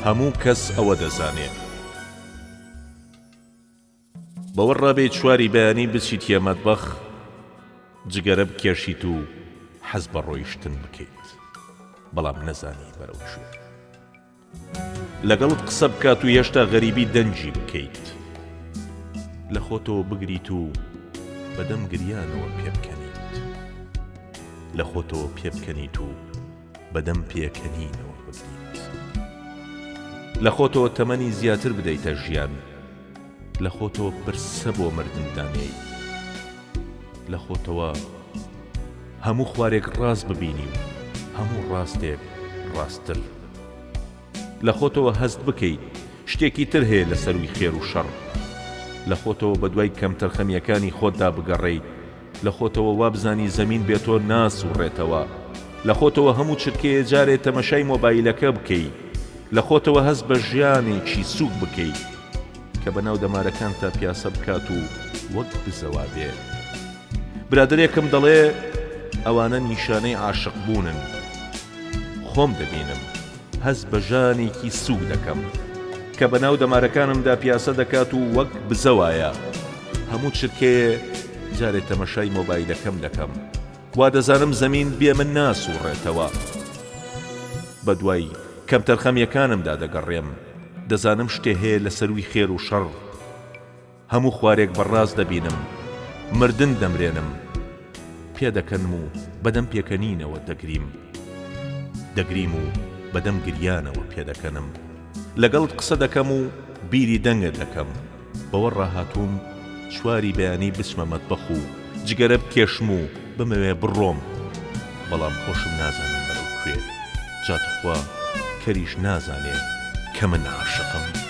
هەموو کەس ئەوە دەزانێت بەوە ڕابێت چواری بەیانی بچیتە مەتبەخ جگەرە بکێشیت و حەز بە ڕۆیشتن بکەیت بەڵام نەزانی بەرەو کوێ لەگەڵت قسە بکات و هێشتا غەریبی دەنجی بکەیت لە خۆتەوە بگریت و بەدەم گریانەوە پێ بکەنیت لە خۆتەوە پێ بکەنیت و بەدەم پێکەنینەوە بگریت لە خۆتەوە تەمەنی زیاتر بدەیتە ژیان لە خۆتەوە برسە بۆ مردن دانێیت لە خۆتەوە هەموو خوارێک ڕاست ببینی و هەموو ڕاستێک ڕاستتر لە خۆتەوە هەست بکەیت شتێکی تر هەیە لە سەروی خێر و شەڕ لە خۆتەوە بە دوای کەمتەرخەمیەکانی خۆتدا بگەڕێیت لە خۆتەوە وابزانی زەمین بێتۆ ناس و ڕێتەوە لە خۆتەوە هەموو چرکەیە جارێت تەمەشای مۆبایلەکە بکەیت لە خۆتەوە هەست بە ژیانێکی سووک بکەیت کە بەناو دەمارەکان تا پیاسە بکات و وەک بزەوا بێت برادرێکم دەڵێ ئەوانە نیشانەی عاشق بوونن خۆم دەبینم هەست بە ژانێکی سووک دەکەم کە بەناو دەمارەکانمدا پیاسە دەکات و وەک بزەوایە هەموو چرکەیە جارێت تەمەشای مۆبایلەکەم دەکەم وا دەزانم زەمین بێ من ناس و ڕێتەوە بە دوای کەمتەرخەمیەکانمدا دەگەڕێم دەزانم شتێ هەیە لە سەروی خێر و شەڕ هەموو خوارێک بەڕاست دەبینم مردن دەمرێنم پێدەکەنم و بەدەم پێکەنینەوە دەگریم و بەدەم گریانەوە پێدەکەنم لەگەڵت قسە دەکەم و بیری دەنگت دەکەم بەوە ڕاهاتووم چواری بەیانی بچمە مەتبەخ و جگەرە بکێشم و بمەوێ بڕۆم بەڵام خۆشم نازانم بەرەو کوێ جاتخوا کەریش نازانێت کە من عاشقم